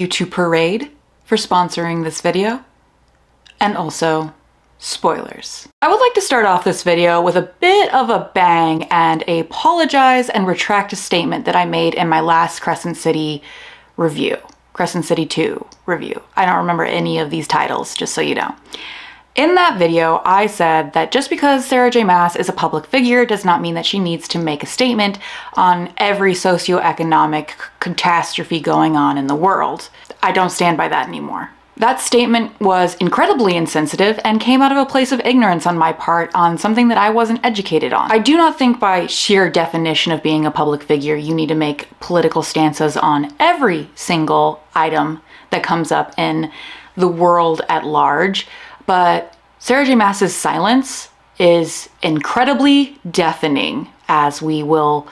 you to Parade for sponsoring this video, and also spoilers. I would like to start off this video with a bit of a bang and apologize and retract a statement that I made in my last Crescent City review. Crescent City 2 review. I don't remember any of these titles, just so you know. In that video, I said that just because Sarah J. Maas is a public figure does not mean that she needs to make a statement on every socioeconomic catastrophe going on in the world. I don't stand by that anymore. That statement was incredibly insensitive and came out of a place of ignorance on my part on something that I wasn't educated on. I do not think by sheer definition of being a public figure you need to make political stances on every single item that comes up in the world at large, but Sarah J. Maas's silence is incredibly deafening, as we will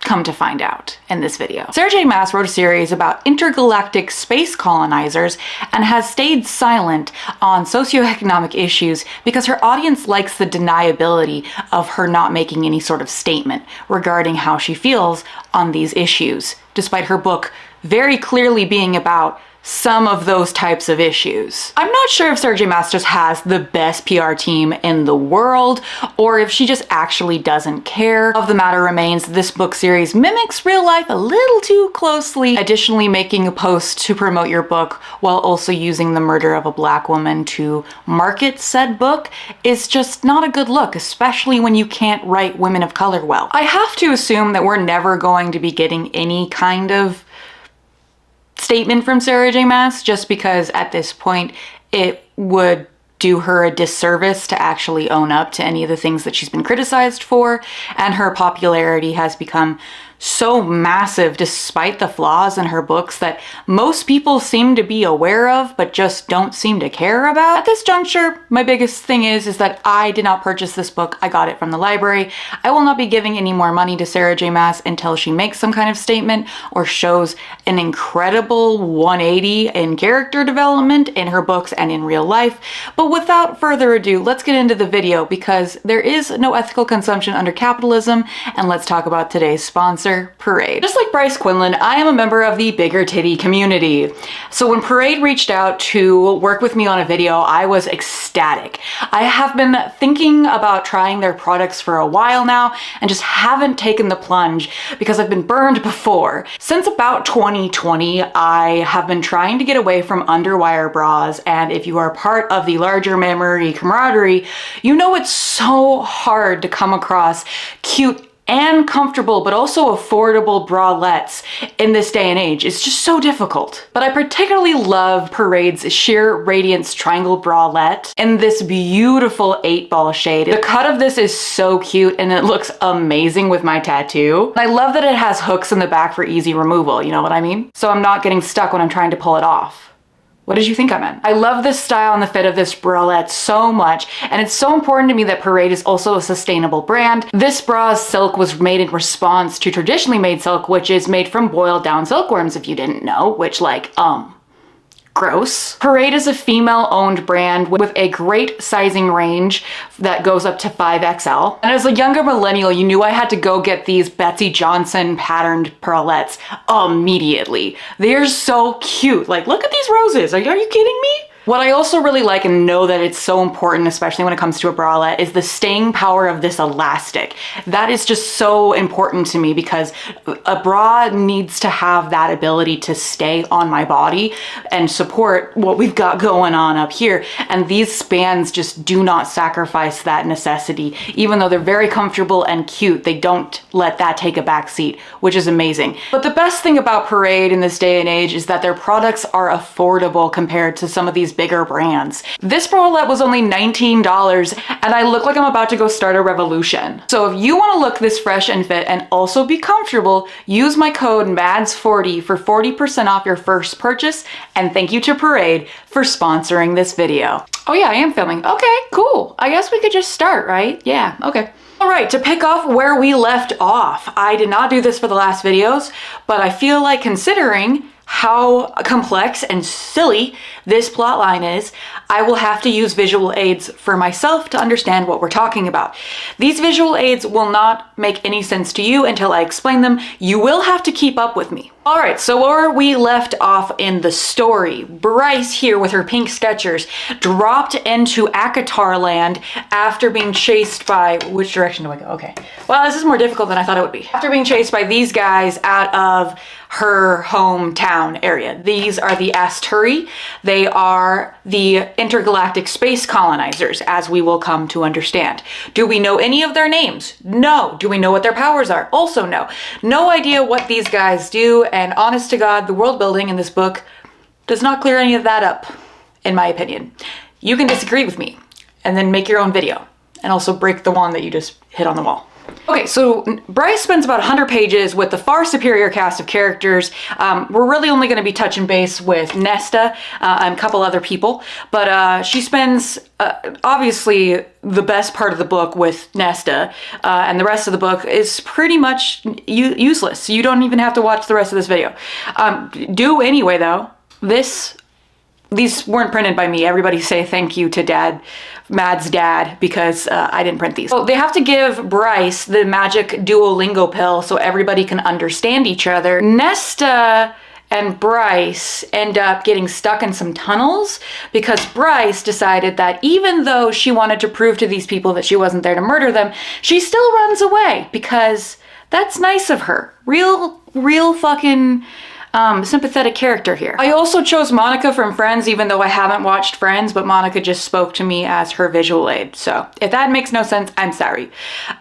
come to find out in this video. Sarah J. Maas wrote a series about intergalactic space colonizers and has stayed silent on socioeconomic issues because her audience likes the deniability of her not making any sort of statement regarding how she feels on these issues, despite her book very clearly being about some of those types of issues. I'm not sure if Sarah J. Maas just has the best PR team in the world, or if she just actually doesn't care. Of the matter remains, this book series mimics real life a little too closely. Additionally, making a post to promote your book while also using the murder of a Black woman to market said book is just not a good look, especially when you can't write women of color well. I have to assume that we're never going to be getting any kind of statement from Sarah J. Maas, just because at this point it would do her a disservice to actually own up to any of the things that she's been criticized for, and her popularity has become so massive despite the flaws in her books that most people seem to be aware of but just don't seem to care about. At this juncture, my biggest thing is that I did not purchase this book. I got it from the library. I will not be giving any more money to Sarah J. Maas until she makes some kind of statement or shows an incredible 180 in character development in her books and in real life. But without further ado, let's get into the video because there is no ethical consumption under capitalism, and let's talk about today's sponsor, Parade. Just like Bryce Quinlan, I am a member of the bigger titty community. So when Parade reached out to work with me on a video, I was ecstatic. I have been thinking about trying their products for a while now and just haven't taken the plunge because I've been burned before. Since about 2020, I have been trying to get away from underwire bras, and if you are part of the larger memory camaraderie, you know it's so hard to come across cute and comfortable but also affordable bralettes in this day and age. It's just so difficult. But I particularly love Parade's Sheer Radiance Triangle Bralette in this beautiful 8-ball shade. The cut of this is so cute and it looks amazing with my tattoo. And I love that it has hooks in the back for easy removal, you know what I mean? So I'm not getting stuck when I'm trying to pull it off. What did you think I meant? I love the style and the fit of this bralette so much, and it's so important to me that Parade is also a sustainable brand. This bra's silk was made in response to traditionally made silk, which is made from boiled down silkworms, if you didn't know, which gross. Parade is a female-owned brand with a great sizing range that goes up to 5XL. And as a younger millennial, you knew I had to go get these Betsy Johnson patterned bralettes immediately. They're so cute. Like, look at these roses. Are you kidding me? What I also really like and know that it's so important, especially when it comes to a bralette, is the staying power of this elastic. That is just so important to me because a bra needs to have that ability to stay on my body and support what we've got going on up here. And these spans just do not sacrifice that necessity. Even though they're very comfortable and cute, they don't let that take a back seat, which is amazing. But the best thing about Parade in this day and age is that their products are affordable compared to some of these bigger brands. This bralette was only $19 and I look like I'm about to go start a revolution. So if you want to look this fresh and fit and also be comfortable, use my code MADS40 for 40% off your first purchase, and thank you to Parade for sponsoring this video. Oh yeah, I am filming. Okay, cool. I guess we could just start, right? Yeah, okay. All right, to pick off where we left off, I did not do this for the last videos, but I feel like considering how complex and silly this plotline is, I will have to use visual aids for myself to understand what we're talking about. These visual aids will not make any sense to you until I explain them. You will have to keep up with me. All right, so where we left off in the story, Bryce here with her pink Skechers dropped into Akatar land after being chased by, which direction do I go? Okay. Well, this is more difficult than I thought it would be. After being chased by these guys out of her hometown area. These are the Asturi. They are the intergalactic space colonizers, as we will come to understand. Do we know any of their names? No. Do we know what their powers are? Also no. No idea what these guys do, and honest to God, the world building in this book does not clear any of that up, in my opinion. You can disagree with me, and then make your own video, and also break the one that you just hit on the wall. Okay, so Bryce spends about 100 pages with the far superior cast of characters. We're really only going to be touching base with Nesta and a couple other people, but she spends obviously the best part of the book with Nesta, and the rest of the book is pretty much useless. You don't even have to watch the rest of this video. Do anyway, though. These weren't printed by me. Everybody say thank you to Mad's dad, because I didn't print these. So they have to give Bryce the magic Duolingo pill so everybody can understand each other. Nesta and Bryce end up getting stuck in some tunnels because Bryce decided that even though she wanted to prove to these people that she wasn't there to murder them, she still runs away because that's nice of her. Real fucking sympathetic character here. I also chose Monica from Friends, even though I haven't watched Friends, but Monica just spoke to me as her visual aid. So if that makes no sense, I'm sorry.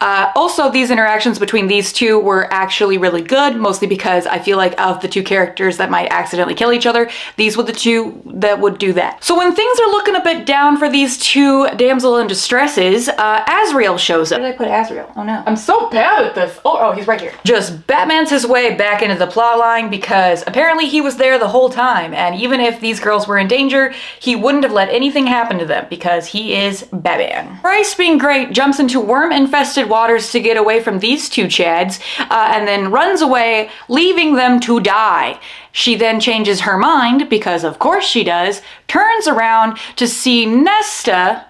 Also, these interactions between these two were actually really good, mostly because I feel like of the two characters that might accidentally kill each other, these were the two that would do that. So when things are looking a bit down for these two damsel in distresses, Azrael shows up. Where did I put Azrael? Oh no. I'm so bad at this. Oh, he's right here. Just Batman's his way back into the plot line because apparently he was there the whole time, and even if these girls were in danger, he wouldn't have let anything happen to them because he is Batman. Bryce, being great, jumps into worm-infested waters to get away from these two chads, and then runs away, leaving them to die. She then changes her mind, because of course she does, turns around to see Nesta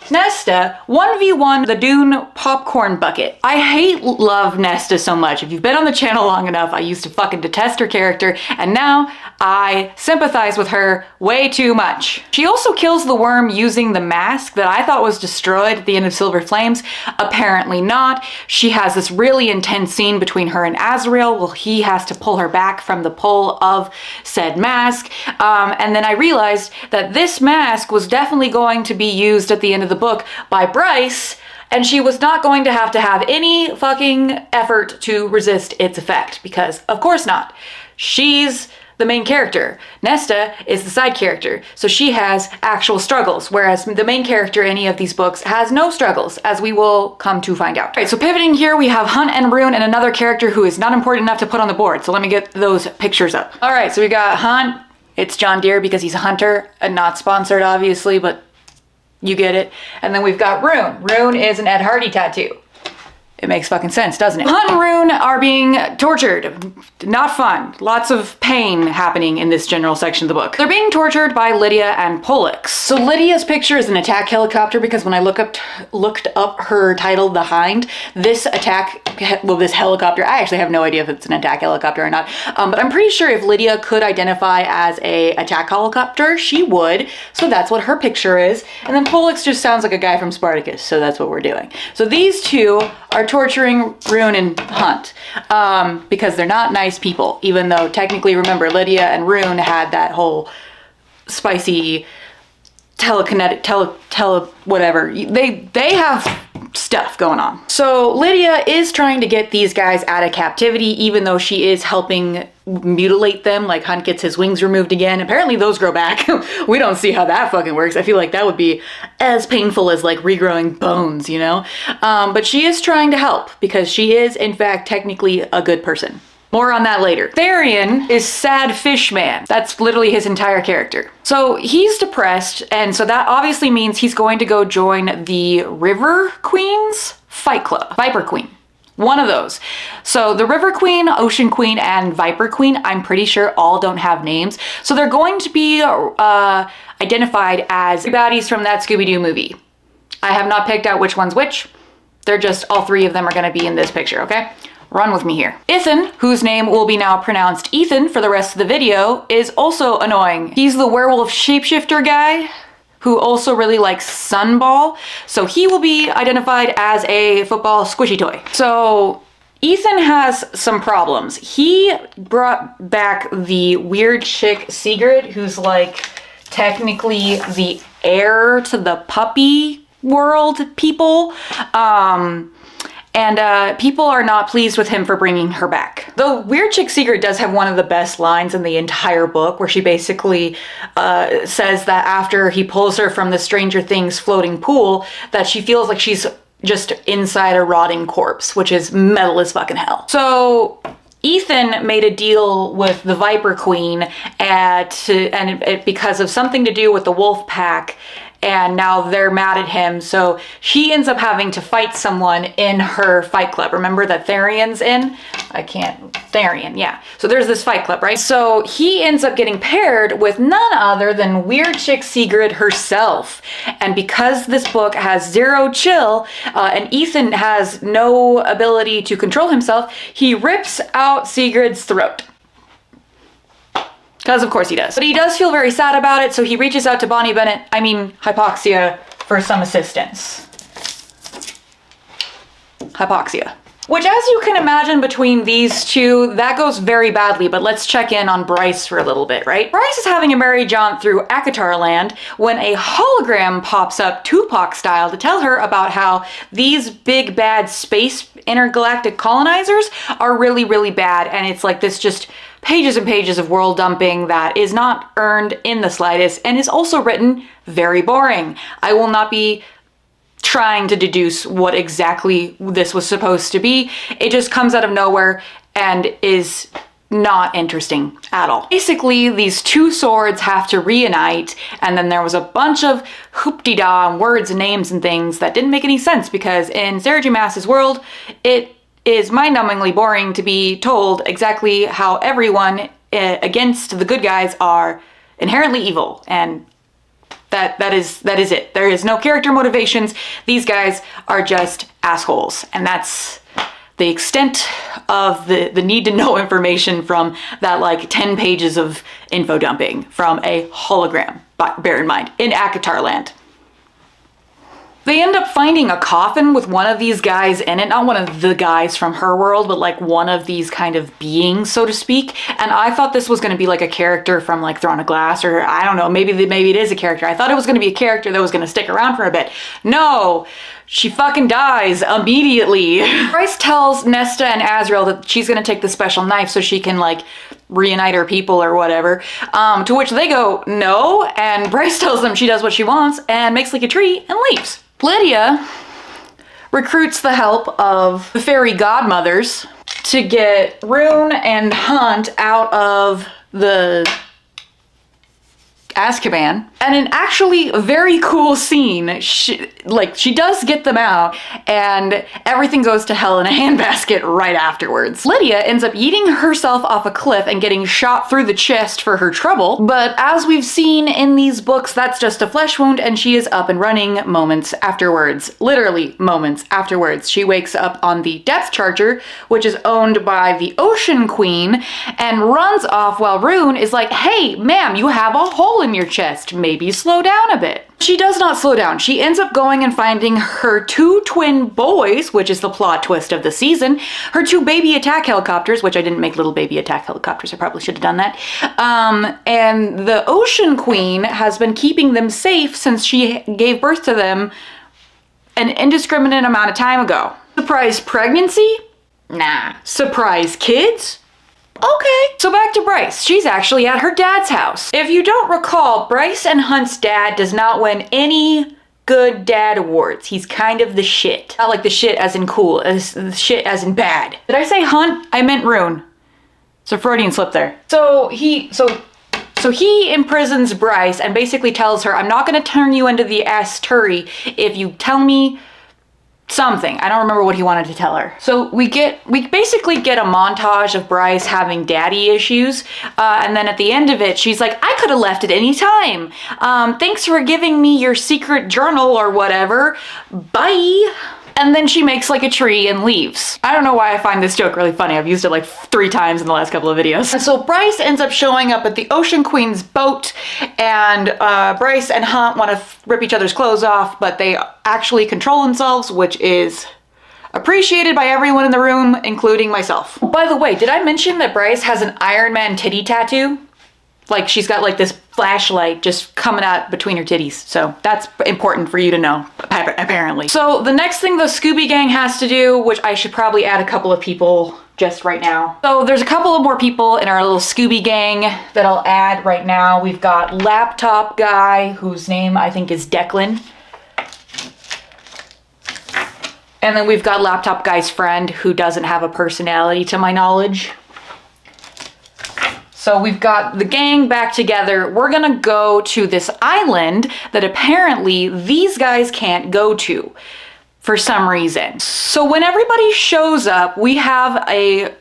1v1 the Dune popcorn bucket. I love Nesta so much. If you've been on the channel long enough, I used to fucking detest her character, and now I sympathize with her way too much. She also kills the worm using the mask that I thought was destroyed at the end of Silver Flames. Apparently not. She has this really intense scene between her and Azrael. Well, he has to pull her back from the pull of said mask. And then I realized that this mask was definitely going to be used at the end of the book by Bryce, and she was not going to have any fucking effort to resist its effect, because of course not. She's the main character. Nesta is the side character, so she has actual struggles, whereas the main character in any of these books has no struggles, as we will come to find out. All right, so pivoting here, we have Hunt and Rune and another character who is not important enough to put on the board, so let me get those pictures up. All right, so we got Hunt. It's John Deere because he's a hunter, and not sponsored obviously, but you get it. And then we've got Rune. Rune is an Ed Hardy tattoo. It makes fucking sense, doesn't it? Hunt and Rune are being tortured. Not fun. Lots of pain happening in this general section of the book. They're being tortured by Lydia and Pollux. So Lydia's picture is an attack helicopter because when I looked up her title, The Hind, this helicopter, I actually have no idea if it's an attack helicopter or not, but I'm pretty sure if Lydia could identify as a attack helicopter, she would. So that's what her picture is. And then Pollux just sounds like a guy from Spartacus, so that's what we're doing. So these two are torturing Rune and Hunt because they're not nice people, even though technically, remember, Lydia and Rune had that whole spicy telekinetic, whatever. They have stuff going on. So Lydia is trying to get these guys out of captivity, even though she is helping mutilate them. Like Hunt gets his wings removed again. Apparently those grow back. We don't see how that fucking works. I feel like that would be as painful as like regrowing bones, you know? But she is trying to help because she is in fact technically a good person. More on that later. Therian is Sad Fish Man. That's literally his entire character. So he's depressed, and so that obviously means he's going to go join the River Queens Fight Club. Viper Queen. One of those. So the River Queen, Ocean Queen, and Viper Queen, I'm pretty sure all don't have names. So they're going to be identified as baddies from that Scooby-Doo movie. I have not picked out which one's which. They're just, all three of them are gonna be in this picture, okay? run with me here. Ethan, whose name will be now pronounced Ethan for the rest of the video, is also annoying. He's the werewolf shapeshifter guy who also really likes Sunball, so he will be identified as a football squishy toy. So Ethan has some problems. He brought back the weird chick Sigrid, who's like technically the heir to the puppy world people. And people are not pleased with him for bringing her back. The weird chick Sigrid does have one of the best lines in the entire book, where she basically says that after he pulls her from the Stranger Things floating pool, that she feels like she's just inside a rotting corpse, which is metal as fucking hell. So Ethan made a deal with the Viper Queen because of something to do with the wolf pack, and now they're mad at him, so she ends up having to fight someone in her fight club. Remember that Tharion's in? Tharion, yeah. So there's this fight club, right? So he ends up getting paired with none other than weird chick Sigrid herself. And because this book has zero chill, and Ethan has no ability to control himself, he rips out Sigrid's throat. Because of course he does. But he does feel very sad about it, so he reaches out to Hypoxia, for some assistance. Hypoxia. Which, as you can imagine, between these two, that goes very badly, but let's check in on Bryce for a little bit, right? Bryce is having a merry jaunt through Akatar land when a hologram pops up Tupac style to tell her about how these big bad space intergalactic colonizers are really, really bad, and it's like this just pages and pages of world dumping that is not earned in the slightest and is also written very boring. I will not be trying to deduce what exactly this was supposed to be. It just comes out of nowhere and is not interesting at all. Basically, these two swords have to reunite, and then there was a bunch of hoop-de-dah and words and names and things that didn't make any sense, because in Sarah J. Maas's world, it is mind-numbingly boring to be told exactly how everyone against the good guys are inherently evil, and that is it. There is no character motivations. These guys are just assholes, and that's the extent of the need to know information from that like 10 pages of info dumping from a hologram, but bear in mind, in Akatar land. They end up finding a coffin with one of these guys in it, not one of the guys from her world, but like one of these kind of beings, so to speak. And I thought this was going to be like a character from like Throne of Glass, or I don't know, maybe it is a character. I thought it was going to be a character that was going to stick around for a bit. No, she fucking dies immediately. Bryce tells Nesta and Azrael that she's going to take the special knife so she can like reunite her people or whatever, to which they go, no, and Bryce tells them she does what she wants and makes like a tree and leaves. Lydia recruits the help of the fairy godmothers to get Rune and Hunt out of the Azkaban. And an actually very cool scene, she does get them out, and everything goes to hell in a handbasket right afterwards. Lydia ends up yeeting herself off a cliff and getting shot through the chest for her trouble, but as we've seen in these books, that's just a flesh wound, and she is up and running moments afterwards. Literally moments afterwards. She wakes up on the Depth Charger, which is owned by the Ocean Queen, and runs off while Rune is like, hey, ma'am, you have a hole in your chest. Maybe slow down a bit. She does not slow down. She ends up going and finding her two twin boys, which is the plot twist of the season, her two baby attack helicopters, which I didn't make little baby attack helicopters, I probably should have done that, and the Ocean Queen has been keeping them safe since she gave birth to them an indiscriminate amount of time ago. Surprise pregnancy? Nah. Surprise kids? Okay. So back to Bryce. She's actually at her dad's house. If you don't recall, Bryce and Hunt's dad does not win any good dad awards. He's kind of the shit. Not like the shit as in cool, as the shit as in bad. Did I say Hunt? I meant Rune. It's a Freudian slip there. So he imprisons Bryce and basically tells her, I'm not gonna turn you into the Asturi if you tell me something. I don't remember what he wanted to tell her. So we basically get a montage of Bryce having daddy issues, and then at the end of it, she's like, I could have left at any time. Thanks for giving me your secret journal or whatever. Bye. and then she makes like a tree and leaves. I don't know why I find this joke really funny. I've used it like 3 times in the last couple of videos. And so Bryce ends up showing up at the Ocean Queen's boat, and Bryce and Hunt want to rip each other's clothes off, but they actually control themselves, which is appreciated by everyone in the room, including myself. By the way, did I mention that Bryce has an Iron Man titty tattoo? Like, she's got like this flashlight just coming out between her titties. So that's important for you to know, apparently. So the next thing the Scooby Gang has to do, which I should probably add a couple of people just right now. So there's a couple of more people in our little Scooby Gang that I'll add right now. We've got Laptop Guy, whose name I think is Declan. And then we've got Laptop Guy's friend, who doesn't have a personality to my knowledge. So we've got the gang back together. We're gonna go to this island that apparently these guys can't go to for some reason. So when everybody shows up, we have a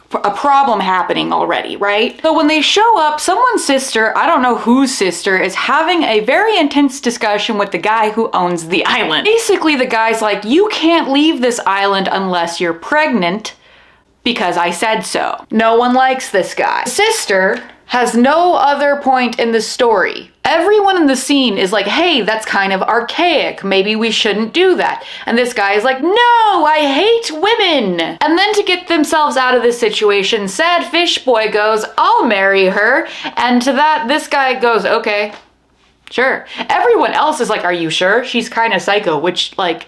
problem happening already, right? So when they show up, someone's sister, I don't know whose sister, is having a very intense discussion with the guy who owns the island. Basically, the guy's like, you can't leave this island unless you're pregnant, because I said so. No one likes this guy. Sister has no other point in the story. Everyone in the scene is like, hey, that's kind of archaic. Maybe we shouldn't do that. And this guy is like, no, I hate women. And then to get themselves out of this situation, Sad Fish Boy goes, I'll marry her. And to that, this guy goes, okay, sure. Everyone else is like, are you sure? She's kind of psycho, which like,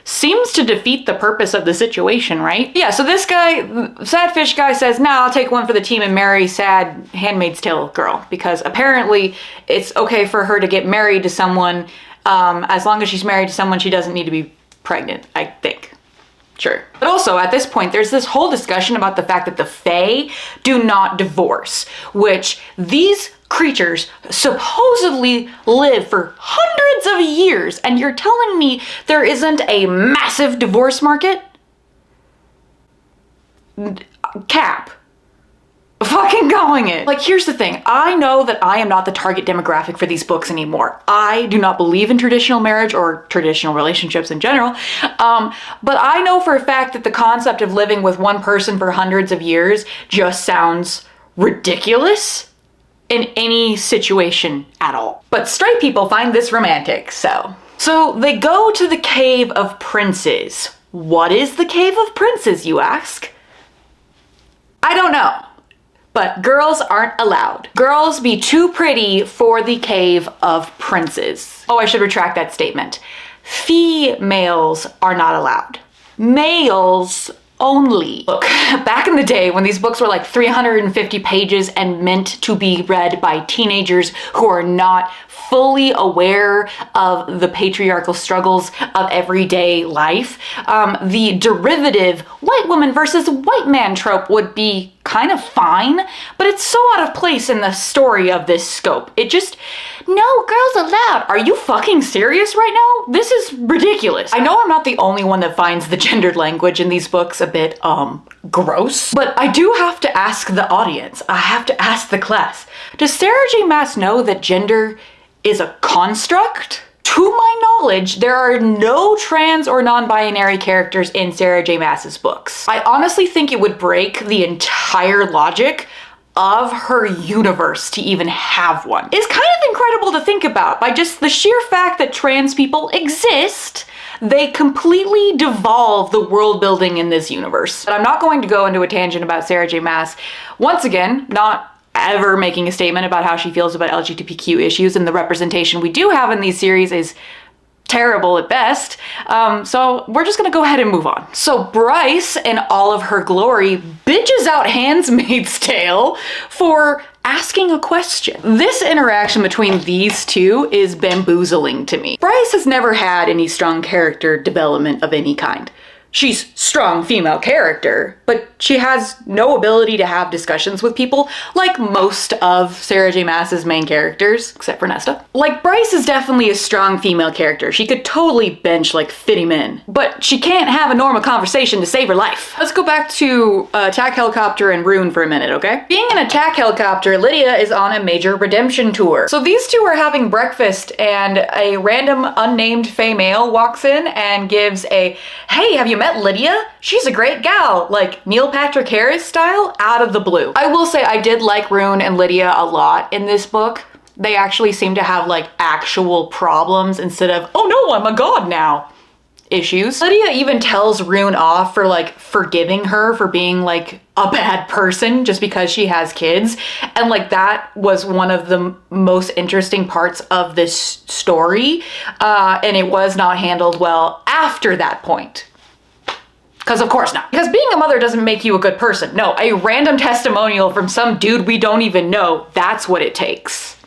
seems to defeat the purpose of the situation, right? Yeah, so this guy, Sad Fish Guy, says, nah, I'll take one for the team and marry Sad Handmaid's Tale girl, because apparently it's okay for her to get married to someone, as long as she's married to someone, she doesn't need to be pregnant, I think. Sure. But also, at this point, there's this whole discussion about the fact that the Fae do not divorce, which these creatures supposedly live for hundreds of years, and you're telling me there isn't a massive divorce market? Cap. Fucking going it. Like, here's the thing. I know that I am not the target demographic for these books anymore. I do not believe in traditional marriage or traditional relationships in general. But I know for a fact that the concept of living with one person for hundreds of years just sounds ridiculous in any situation at all. But straight people find this romantic, so. So they go to the Cave of Princes. What is the Cave of Princes, you ask? I don't know. But girls aren't allowed. Girls be too pretty for the Cave of Princes. Oh, I should retract that statement. Females are not allowed. Males only. Look, back in the day when these books were like 350 pages and meant to be read by teenagers who are not fully aware of the patriarchal struggles of everyday life, the derivative white woman versus white man trope would be kind of fine, but it's so out of place in the story of this scope. It just, no girls allowed. Are you fucking serious right now? This is ridiculous. I know I'm not the only one that finds the gendered language in these books a bit, gross, but I do have to ask the audience. I have to ask the class. Does Sarah J. Maas know that gender is a construct? To my knowledge, there are no trans or non-binary characters in Sarah J. Maas's books. I honestly think it would break the entire logic of her universe to even have one. It's kind of incredible to think about. By just the sheer fact that trans people exist, they completely devolve the world building in this universe. But I'm not going to go into a tangent about Sarah J. Maas. Once again, not ever making a statement about how she feels about LGBTQ issues, and the representation we do have in these series is terrible at best. So we're just gonna go ahead and move on. So Bryce, in all of her glory, bitches out Handmaid's Tale for asking a question. This interaction between these two is bamboozling to me. Bryce has never had any strong character development of any kind. she's strong female character, but she has no ability to have discussions with people like most of Sarah J. Maas's main characters, except for Nesta. Like, Bryce is definitely a strong female character. She could totally bench like 50 men, but she can't have a normal conversation to save her life. Let's go back to Attack Helicopter and Rune for a minute, okay? Being an Attack Helicopter, Lydia is on a major redemption tour. So these two are having breakfast and a random unnamed fey male walks in and gives a, hey, have you met Lydia? She's a great gal, like Neil Patrick Harris style, out of the blue. I will say I did like Rune and Lydia a lot in this book. They actually seem to have like actual problems instead of, oh no, I'm a god now issues. Lydia even tells Rune off for like forgiving her for being like a bad person just because she has kids. And like that was one of the most interesting parts of this story. And it was not handled well after that point. Because of course not. Because being a mother doesn't make you a good person. No, a random testimonial from some dude we don't even know, that's what it takes.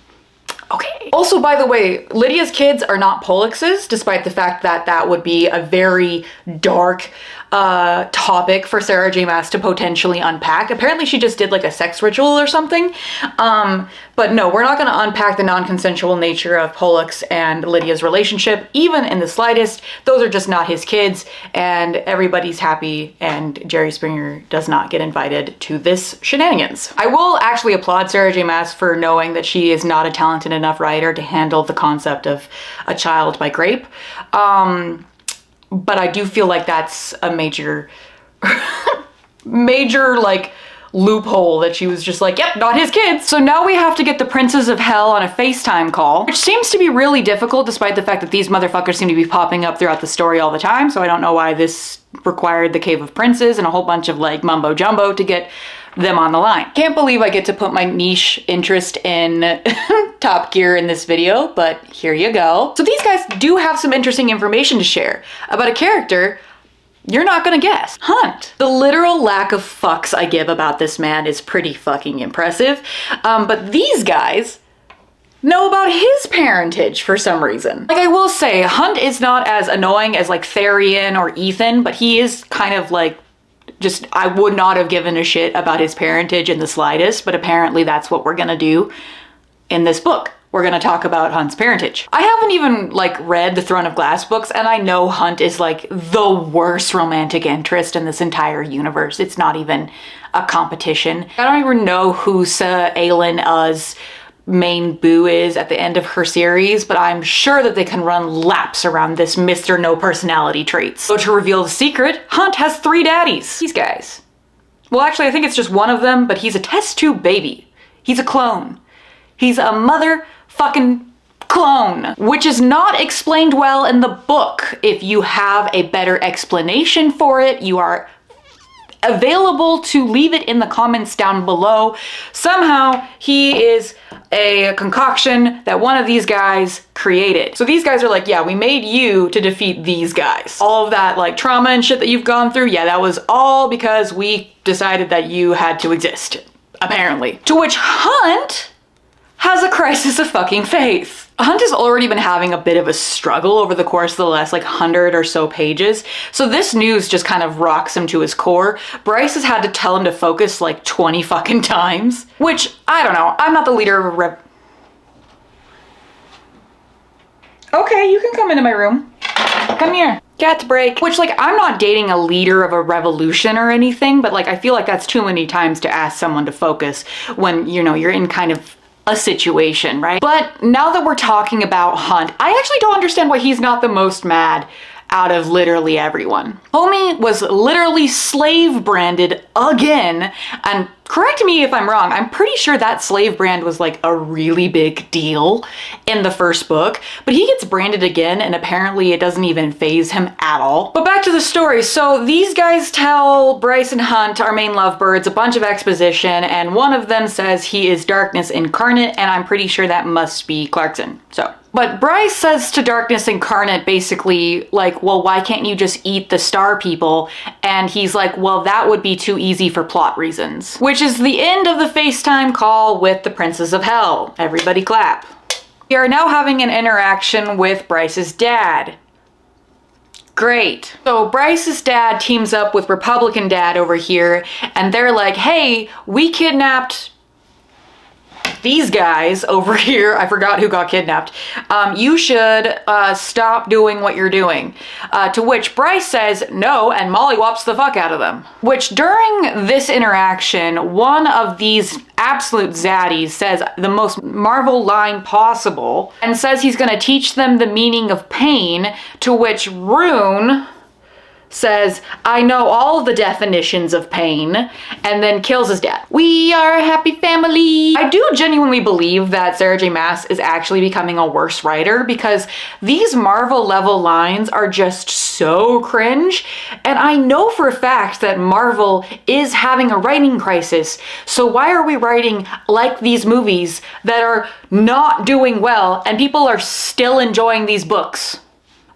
Okay. Also, by the way, Lydia's kids are not Pollix's, despite the fact that that would be a very dark topic for Sarah J. Maas to potentially unpack. Apparently she just did like a sex ritual or something. But no, we're not going to unpack the non-consensual nature of Pollux and Lydia's relationship, even in the slightest. Those are just not his kids, and everybody's happy, and Jerry Springer does not get invited to this shenanigans. I will actually applaud Sarah J. Maas for knowing that she is not a talented enough writer to handle the concept of a child by grape. But I do feel like that's a major, major like loophole that she was just like, yep, not his kids. So now we have to get the Princes of Hell on a FaceTime call, which seems to be really difficult despite the fact that these motherfuckers seem to be popping up throughout the story all the time. So I don't know why this required the Cave of Princes and a whole bunch of like mumbo jumbo to get them on the line. Can't believe I get to put my niche interest in Top Gear in this video, but here you go. So these guys do have some interesting information to share about a character you're not gonna guess. Hunt. The literal lack of fucks I give about this man is pretty fucking impressive. But these guys know about his parentage for some reason. Like, I will say, Hunt is not as annoying as like Therian or Ethan, but he is kind of like, just, I would not have given a shit about his parentage in the slightest, but apparently that's what we're gonna do in this book. We're gonna talk about Hunt's parentage. I haven't even like read the Throne of Glass books, and I know Hunt is like the worst romantic interest in this entire universe. It's not even a competition. I don't even know who Aelin's main boo is at the end of her series, but I'm sure that they can run laps around this Mr. No Personality traits. So to reveal the secret, Hunt has 3 daddies. These guys. Well, actually, I think it's just one of them, but he's a test tube baby. He's a clone. He's a motherfucking clone, which is not explained well in the book. If you have a better explanation for it, you are available to leave it in the comments down below. Somehow he is a concoction that one of these guys created. So these guys are like, yeah, we made you to defeat these guys. All of that like trauma and shit that you've gone through, yeah, that was all because we decided that you had to exist, apparently. To which Hunt has a crisis of fucking faith. Hunt has already been having a bit of a struggle over the course of the last like 100 or so pages. So this news just kind of rocks him to his core. Bryce has had to tell him to focus like 20 fucking times, which I don't know. I'm not the leader of a Okay, you can come into my room. Come here. Cat break. Which, like, I'm not dating a leader of a revolution or anything, but like I feel like that's too many times to ask someone to focus when, you know, you're in kind of a situation, right? But now that we're talking about Hunt, I actually don't understand why he's not the most mad out of literally everyone. Homie was literally slave branded again, and correct me if I'm wrong, I'm pretty sure that slave brand was like a really big deal in the first book, but he gets branded again and apparently it doesn't even faze him at all. But back to the story. So these guys tell Bryce and Hunt, our main lovebirds, a bunch of exposition, and one of them says he is darkness incarnate, and I'm pretty sure that must be Clarkson. But Bryce says to Darkness Incarnate basically like, well, why can't you just eat the star people? And he's like, well, that would be too easy for plot reasons. Which is the end of the FaceTime call with the Princes of Hell. Everybody clap. We are now having an interaction with Bryce's dad. Great. So Bryce's dad teams up with Republican dad over here, and they're like, hey, we kidnapped these guys over here. I forgot who got kidnapped. You should stop doing what you're doing. To which Bryce says no and mollywops the fuck out of them. Which during this interaction, one of these absolute zaddies says the most Marvel line possible and says he's gonna teach them the meaning of pain, to which Rune says, I know all the definitions of pain, and then kills his dad. We are a happy family. I do genuinely believe that Sarah J. Maas is actually becoming a worse writer, because these Marvel level lines are just so cringe, and I know for a fact that Marvel is having a writing crisis, so why are we writing like these movies that are not doing well and people are still enjoying these books?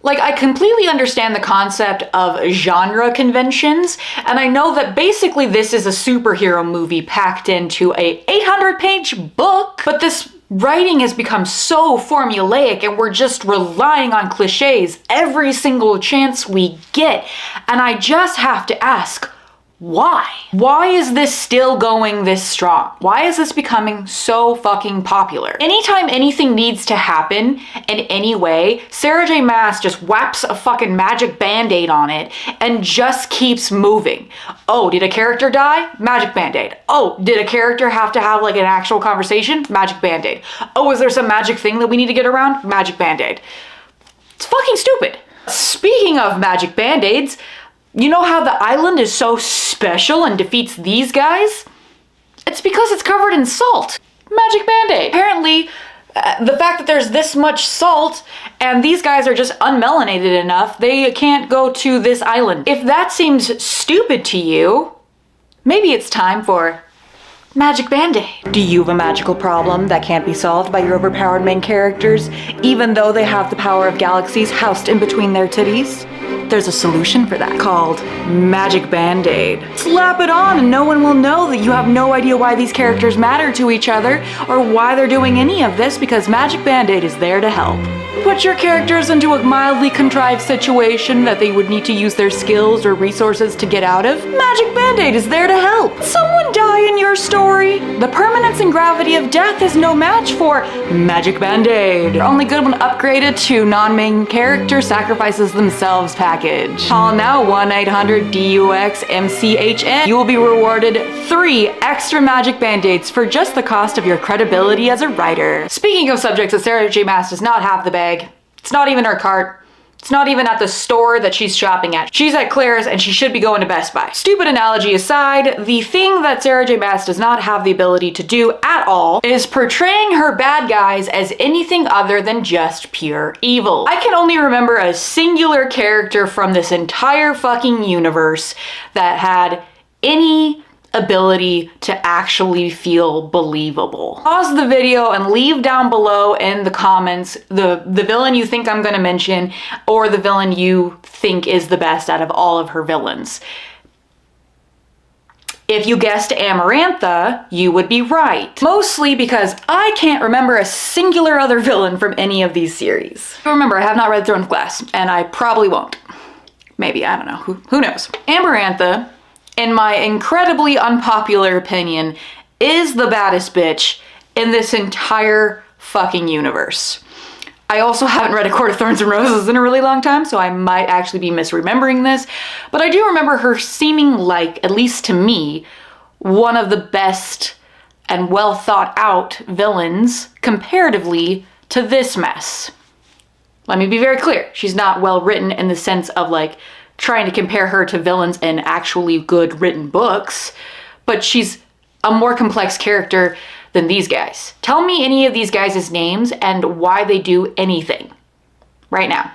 Like, I completely understand the concept of genre conventions, and I know that basically this is a superhero movie packed into a 800-page book, but this writing has become so formulaic and we're just relying on cliches every single chance we get, and I just have to ask, why? Why is this still going this strong? Why is this becoming so fucking popular? Anytime anything needs to happen in any way, Sarah J. Maas just whaps a fucking magic band-aid on it and just keeps moving. Oh, did a character die? Magic band-aid. Oh, did a character have to have like an actual conversation? Magic band-aid. Oh, is there some magic thing that we need to get around? Magic band-aid. It's fucking stupid. Speaking of magic band-aids, you know how the island is so special and defeats these guys? It's because it's covered in salt. Magic band-aid. Apparently, the fact that there's this much salt and these guys are just unmelanated enough, they can't go to this island. If that seems stupid to you, maybe it's time for Magic Band-Aid. Do you have a magical problem that can't be solved by your overpowered main characters, even though they have the power of galaxies housed in between their titties? There's a solution for that called Magic Band-Aid. Slap it on and no one will know that you have no idea why these characters matter to each other or why they're doing any of this, because Magic Band-Aid is there to help. Put your characters into a mildly contrived situation that they would need to use their skills or resources to get out of. Magic Band-Aid is there to help. Someone die in your story? The permanence and gravity of death is no match for Magic Band-Aid. Only good when upgraded to non-main character sacrifices themselves package. Call now 1-800-DUX-MCHN. You will be rewarded 3 extra Magic Band-Aids for just the cost of your credibility as a writer. Speaking of subjects that Sarah J. Maas does not have the bag. It's not even her cart. It's not even at the store that she's shopping at. She's at Claire's and she should be going to Best Buy. Stupid analogy aside, the thing that Sarah J. Maas does not have the ability to do at all is portraying her bad guys as anything other than just pure evil. I can only remember a singular character from this entire fucking universe that had any ability to actually feel believable. Pause the video and leave down below in the comments the villain you think I'm gonna mention, or the villain you think is the best out of all of her villains. If you guessed Amarantha, you would be right. Mostly because I can't remember a singular other villain from any of these series. Remember, I have not read Throne of Glass, and I probably won't. Maybe, I don't know, who knows. Amarantha, in my incredibly unpopular opinion, is the baddest bitch in this entire fucking universe. I also haven't read A Court of Thorns and Roses in a really long time, so I might actually be misremembering this, but I do remember her seeming like, at least to me, one of the best and well thought out villains comparatively to this mess. Let me be very clear, she's not well written in the sense of like trying to compare her to villains in actually good written books, but she's a more complex character than these guys. Tell me any of these guys' names and why they do anything right now.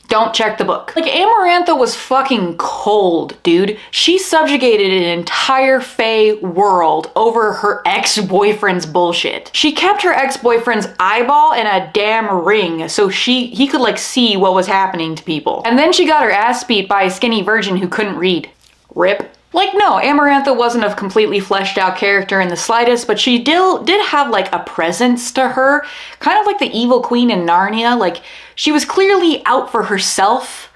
Don't check the book. Like, Amarantha was fucking cold, dude. She subjugated an entire Fae world over her ex-boyfriend's bullshit. She kept her ex-boyfriend's eyeball in a damn ring so he could like see what was happening to people. And then she got her ass beat by a skinny virgin who couldn't read. Rip. Like, no, Amarantha wasn't a completely fleshed out character in the slightest, but she did have like a presence to her, kind of like the evil queen in Narnia. Like, she was clearly out for herself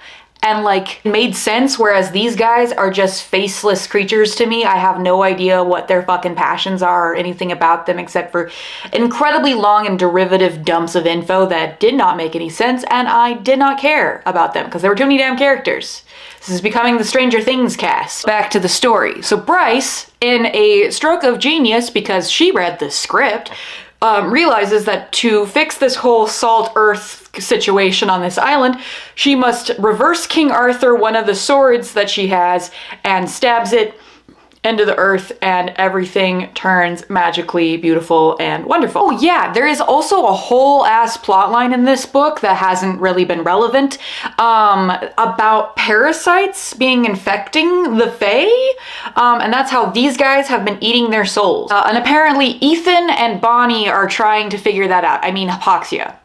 and like made sense, whereas these guys are just faceless creatures to me. I have no idea what their fucking passions are or anything about them except for incredibly long and derivative dumps of info that did not make any sense, and I did not care about them because there were too many damn characters. This is becoming the Stranger Things cast. Back to the story. So Bryce, in a stroke of genius because she read the script, realizes that to fix this whole salt earth situation on this island, she must reverse King Arthur one of the swords that she has and stabs it into the earth, and everything turns magically beautiful and wonderful. Oh yeah, there is also a whole ass plotline in this book that hasn't really been relevant, about parasites being infecting the Fae, and that's how these guys have been eating their souls. And apparently Ethan and Bonnie are trying to figure that out. I mean, Hypoxia.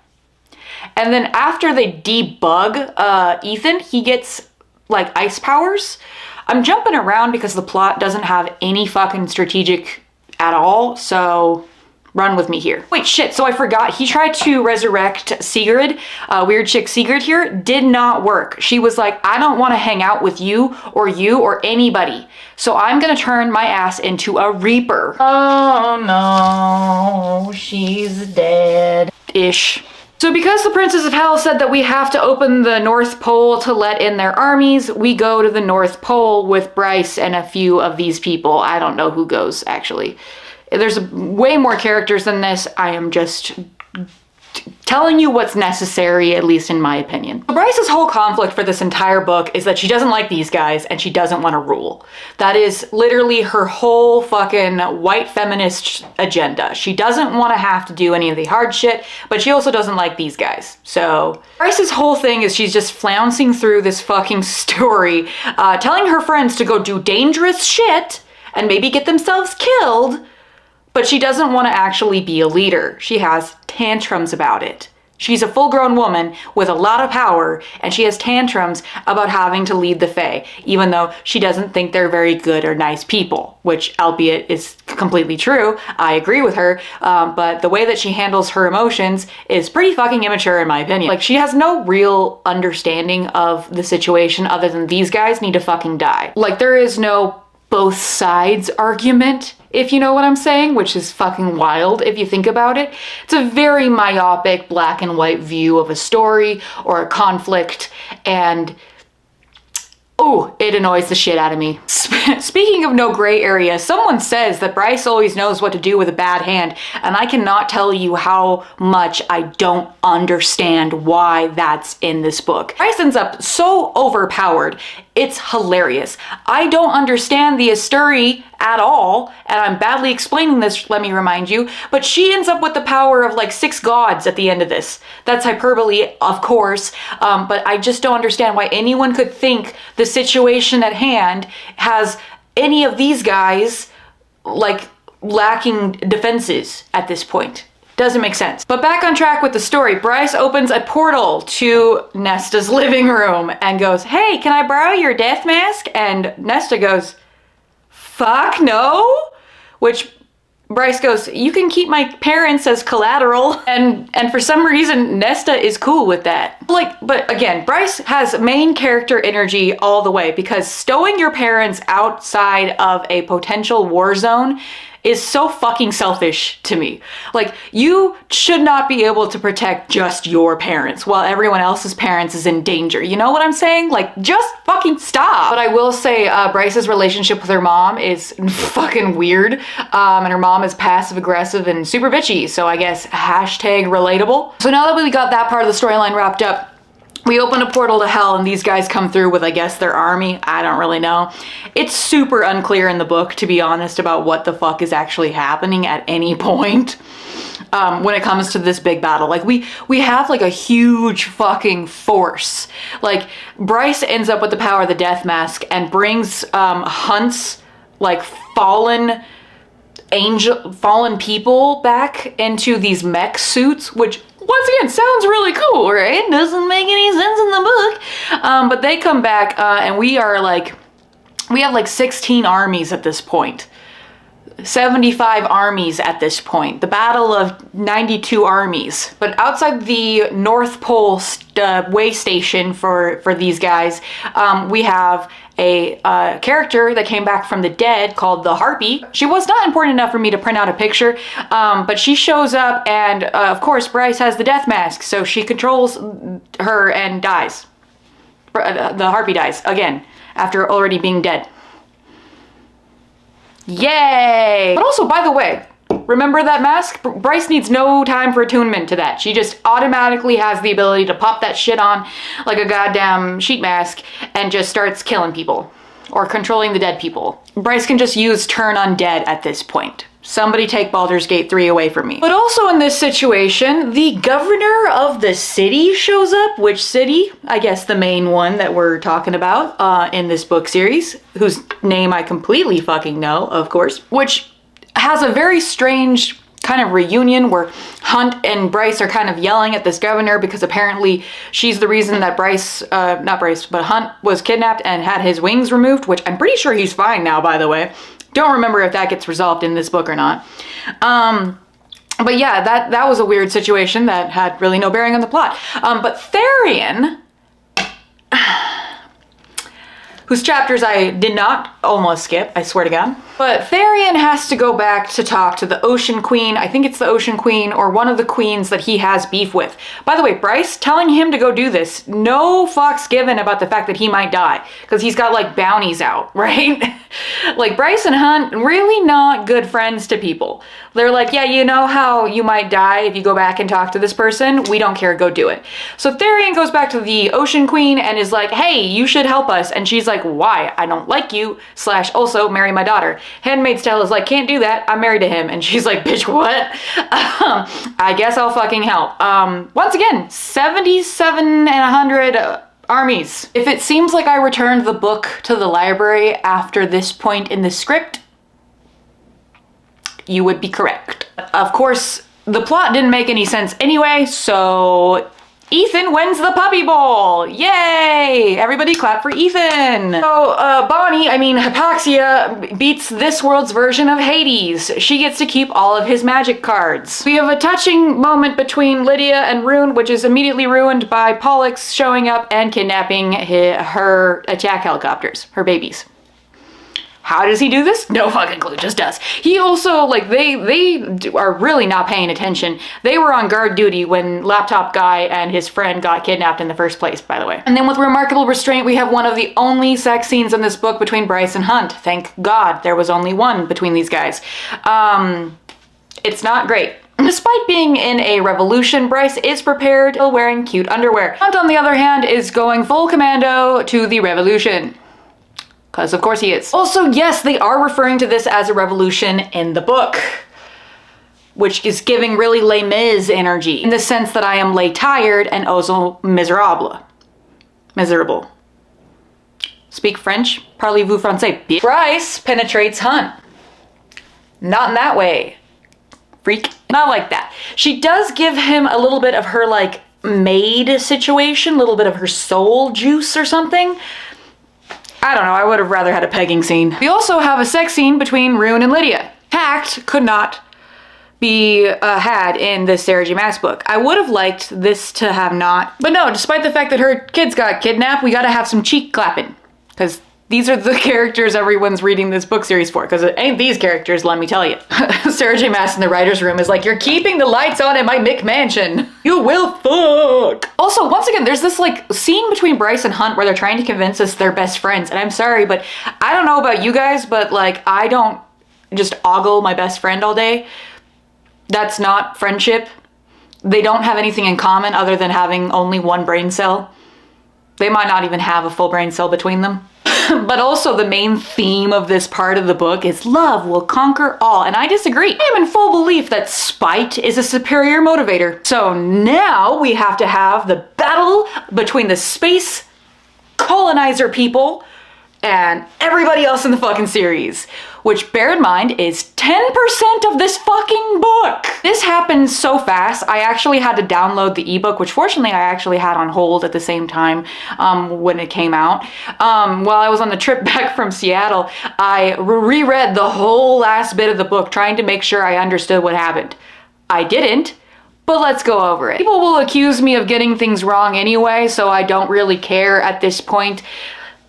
And then after they debug Ethan, he gets like ice powers. I'm jumping around because the plot doesn't have any fucking strategic at all, so run with me here. Wait, shit, so I forgot. He tried to resurrect Sigrid, weird chick Sigrid here, did not work. She was like, I don't want to hang out with you or anybody, so I'm gonna turn my ass into a Reaper. Oh no, she's dead-ish. So because the Princes of Hell said that we have to open the North Pole to let in their armies, we go to the North Pole with Bryce and a few of these people. I don't know who goes, actually. There's way more characters than this. I am just telling you what's necessary, at least in my opinion. Bryce's whole conflict for this entire book is that she doesn't like these guys and she doesn't want to rule. That is literally her whole fucking white feminist agenda. She doesn't want to have to do any of the hard shit, but she also doesn't like these guys. So Bryce's whole thing is she's just flouncing through this fucking story, telling her friends to go do dangerous shit and maybe get themselves killed, but she doesn't want to actually be a leader. She has tantrums about it. She's a full-grown woman with a lot of power, and she has tantrums about having to lead the Fae, even though she doesn't think they're very good or nice people, which, albeit, is completely true. I agree with her, but the way that she handles her emotions is pretty fucking immature in my opinion. Like, she has no real understanding of the situation other than these guys need to fucking die. Like, there is no both sides argument, if you know what I'm saying, which is fucking wild if you think about it. It's a very myopic black and white view of a story or a conflict, and oh, it annoys the shit out of me. Speaking of no gray area, someone says that Bryce always knows what to do with a bad hand, and I cannot tell you how much I don't understand why that's in this book. Bryce ends up so overpowered, it's hilarious. I don't understand the Asturi at all, and I'm badly explaining this, let me remind you, but she ends up with the power of like 6 gods at the end of this. That's hyperbole, of course, but I just don't understand why anyone could think the situation at hand has any of these guys like lacking defenses at this point. Doesn't make sense. But back on track with the story, Bryce opens a portal to Nesta's living room and goes, hey, can I borrow your death mask? And Nesta goes, fuck no, which Bryce goes, you can keep my parents as collateral. And for some reason, Nesta is cool with that. Like, but again, Bryce has main character energy all the way, because stowing your parents outside of a potential war zone is so fucking selfish to me. Like, you should not be able to protect just your parents while everyone else's parents is in danger. You know what I'm saying? Like, just fucking stop. But I will say, Bryce's relationship with her mom is fucking weird. And her mom is passive aggressive and super bitchy. So I guess hashtag relatable. So now that we got that part of the storyline wrapped up, we open a portal to hell and these guys come through with, I guess, their army. I don't really know. It's super unclear in the book, to be honest, about what the fuck is actually happening at any point when it comes to this big battle. Like, we have like a huge fucking force. Like, Bryce ends up with the power of the death mask and brings Hunt's like fallen people back into these mech suits, which once again sounds really cool, right? Doesn't make any sense in the book, but they come back and we have like 16 armies at this point. 75 armies at this point. The battle of 92 armies. But outside the North Pole way station for these guys, we have a character that came back from the dead called the Harpy. She was not important enough for me to print out a picture, but she shows up and of course Bryce has the death mask, so she controls her and dies. The Harpy dies again after already being dead. Yay! But also, by the way, remember that mask? Bryce needs no time for attunement to that. She just automatically has the ability to pop that shit on like a goddamn sheet mask and just starts killing people or controlling the dead people. Bryce can just use turn undead at this point. Somebody take Baldur's Gate 3 away from me. But also in this situation, the governor of the city shows up. Which city? I guess the main one that we're talking about in this book series, whose name I completely fucking know, of course, which has a very strange kind of reunion where Hunt and Bryce are kind of yelling at this governor because apparently she's the reason that Hunt was kidnapped and had his wings removed, which I'm pretty sure he's fine now, by the way. Don't remember if that gets resolved in this book or not. But yeah, that was a weird situation that had really no bearing on the plot. But Therian, whose chapters I did not almost skip, I swear to God. But Therian has to go back to talk to the Ocean Queen. I think it's the Ocean Queen or one of the queens that he has beef with. By the way, Bryce telling him to go do this, no fucks given about the fact that he might die, because he's got like bounties out, right? Like Bryce and Hunt, really not good friends to people. They're like, yeah, you know how you might die if you go back and talk to this person? We don't care, go do it. So Therian goes back to the Ocean Queen and is like, hey, you should help us. And she's like, why? I don't like you, / also marry my daughter. Handmaid's Tale is like, can't do that, I'm married to him. And she's like, bitch, what? I guess I'll fucking help. Once again, 77 and 100 armies. If it seems like I returned the book to the library after this point in the script, you would be correct. Of course, the plot didn't make any sense anyway, so Ethan wins the Puppy Bowl! Yay! Everybody clap for Ethan! So, Hypaxia beats this world's version of Hades. She gets to keep all of his magic cards. We have a touching moment between Lydia and Rune, which is immediately ruined by Pollux showing up and kidnapping her attack helicopters, her babies. How does he do this? No fucking clue, just does. He also, like, they are really not paying attention. They were on guard duty when Laptop Guy and his friend got kidnapped in the first place, by the way. And then with remarkable restraint, we have one of the only sex scenes in this book between Bryce and Hunt. Thank God there was only one between these guys. It's not great. Despite being in a revolution, Bryce is prepared, still wearing cute underwear. Hunt, on the other hand, is going full commando to the revolution. Because of course he is. Also, yes, they are referring to this as a revolution in the book, which is giving really Les Mis energy, in the sense that I am lay tired and also miserable. Miserable. Speak French? Parlez-vous français, bitch? Bryce penetrates Hunt. Not in that way. Freak. Not like that. She does give him a little bit of her, like, maid situation, a little bit of her soul juice or something. I don't know, I would have rather had a pegging scene. We also have a sex scene between Rune and Lydia. Tact could not be had in this Sarah J. Maas book. I would have liked this to have not. But no, despite the fact that her kids got kidnapped, we gotta have some cheek clapping. Because these are the characters everyone's reading this book series for, because it ain't these characters, let me tell you. Sarah J. Maas in the writer's room is like, you're keeping the lights on in my McMansion. You will fuck. Also, once again, there's this like scene between Bryce and Hunt where they're trying to convince us they're best friends. And I'm sorry, but I don't know about you guys, but like, I don't just ogle my best friend all day. That's not friendship. They don't have anything in common other than having only one brain cell. They might not even have a full brain cell between them. But also the main theme of this part of the book is love will conquer all, and I disagree. I am in full belief that spite is a superior motivator. So now we have to have the battle between the space colonizer people and everybody else in the fucking series, which, bear in mind, is 10% of this fucking book. This happened so fast, I actually had to download the ebook, which fortunately I actually had on hold at the same time when it came out. While I was on the trip back from Seattle, I reread the whole last bit of the book, trying to make sure I understood what happened. I didn't, but let's go over it. People will accuse me of getting things wrong anyway, so I don't really care at this point.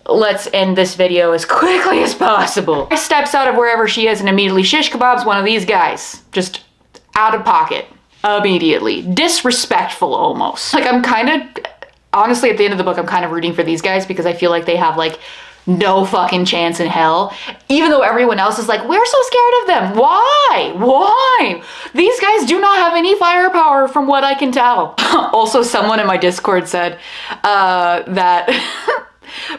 Let's end this video as quickly as possible. She steps out of wherever she is and immediately shish kebabs one of these guys. Just out of pocket. Immediately. Disrespectful almost. Like, I'm kind of, honestly, at the end of the book, I'm kind of rooting for these guys because I feel like they have, like, no fucking chance in hell. Even though everyone else is like, we're so scared of them. Why? Why? These guys do not have any firepower from what I can tell. Also, someone in my Discord said that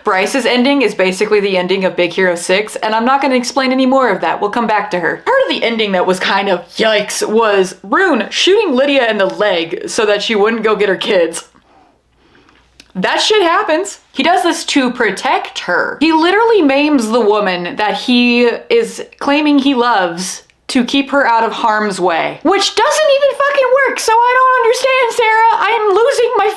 Bryce's ending is basically the ending of Big Hero 6, and I'm not going to explain any more of that. We'll come back to her. Part of the ending that was kind of yikes was Rune shooting Lydia in the leg so that she wouldn't go get her kids. That shit happens. He does this to protect her. He literally maims the woman that he is claiming he loves to keep her out of harm's way, which doesn't even fucking work, so I don't understand, Sarah. I'm losing my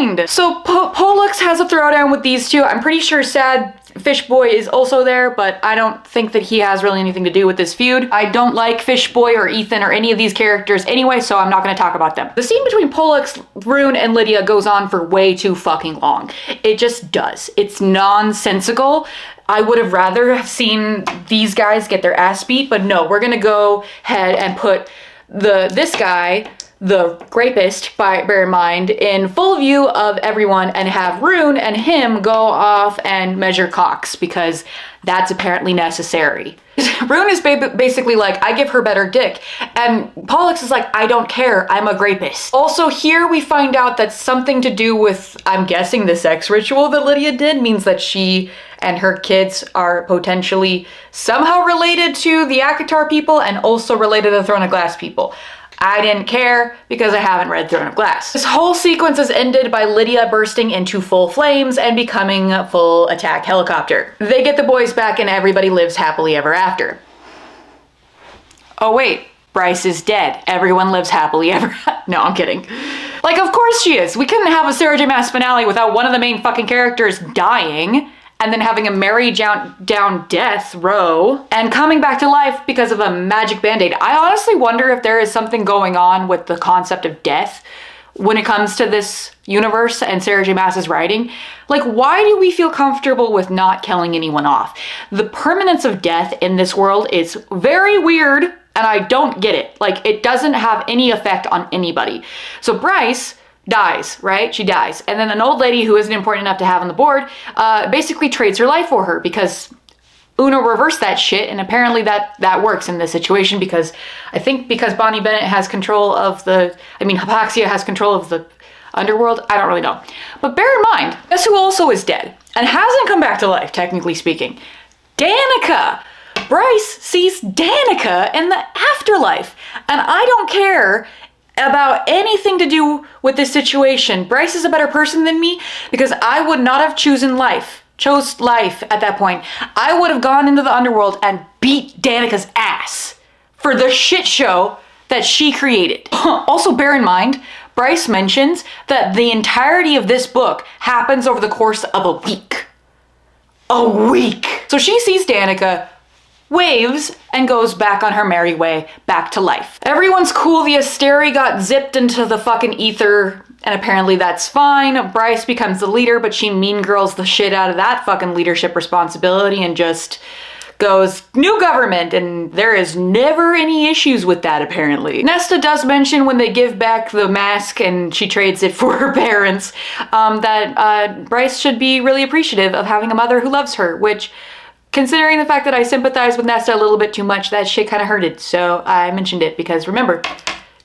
fucking mind. So Pollux has a throwdown with these two. I'm pretty sure Sad Fish Boy is also there, but I don't think that he has really anything to do with this feud. I don't like Fish Boy or Ethan or any of these characters anyway, so I'm not gonna talk about them. The scene between Pollux, Rune, and Lydia goes on for way too fucking long. It just does. It's nonsensical. I would have rather have seen these guys get their ass beat, but no, we're gonna go ahead and put this guy, the rapist, bear in mind, in full view of everyone and have Rune and him go off and measure cocks because that's apparently necessary. Rune is basically like, I give her better dick. And Pollux is like, I don't care, I'm a rapist. Also here we find out that something to do with, I'm guessing, the sex ritual that Lydia did means that she and her kids are potentially somehow related to the Akatar people and also related to the Throne of Glass people. I didn't care because I haven't read Throne of Glass. This whole sequence is ended by Lydia bursting into full flames and becoming a full attack helicopter. They get the boys back and everybody lives happily ever after. Oh wait, Bryce is dead. Everyone lives happily ever. No, I'm kidding. Like, of course she is. We couldn't have a Sarah J. Maas finale without one of the main fucking characters dying and then having a Mary down death row and coming back to life because of a magic band-aid. I honestly wonder if there is something going on with the concept of death when it comes to this universe and Sarah J. Maas's writing. Like, why do we feel comfortable with not killing anyone off? The permanence of death in this world is very weird, and I don't get it. Like, it doesn't have any effect on anybody. So Bryce dies, right? She dies. And then an old lady who isn't important enough to have on the board basically trades her life for her because Uno reversed that shit, and apparently that works in this situation because I think because Bonnie Bennett has control of Hypaxia has control of the underworld. I don't really know. But bear in mind, guess who also is dead and hasn't come back to life, technically speaking? Danica! Bryce sees Danica in the afterlife, and I don't care about anything to do with this situation. Bryce is a better person than me because I would not have chose life at that point. I would have gone into the underworld and beat Danica's ass for the shit show that she created. Also, bear in mind, Bryce mentions that the entirety of this book happens over the course of a week. A week! So she sees Danica, waves, and goes back on her merry way back to life. Everyone's cool. The Asteri got zipped into the fucking ether, and apparently that's fine. Bryce becomes the leader, but she mean girls the shit out of that fucking leadership responsibility and just goes, new government, and there is never any issues with that, apparently. Nesta does mention when they give back the mask and she trades it for her parents, that Bryce should be really appreciative of having a mother who loves her, which, considering the fact that I sympathize with Nesta a little bit too much, that shit kind of hurted. So I mentioned it because, remember,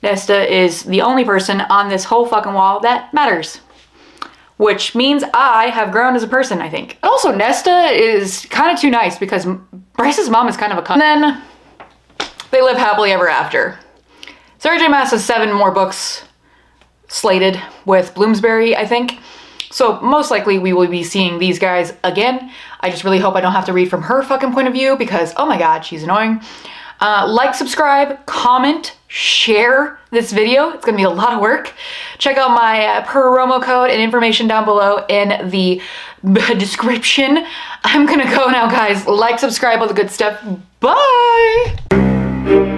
Nesta is the only person on this whole fucking wall that matters. Which means I have grown as a person, I think. Also, Nesta is kind of too nice because Bryce's mom is kind of a cunt. And then they live happily ever after. Sarah J. Maas has 7 more books slated with Bloomsbury, I think. So most likely we will be seeing these guys again. I just really hope I don't have to read from her fucking point of view because, oh my God, she's annoying. Like, subscribe, comment, share this video. It's gonna be a lot of work. Check out my promo code and information down below in the description. I'm gonna go now, guys. Like, subscribe, all the good stuff. Bye!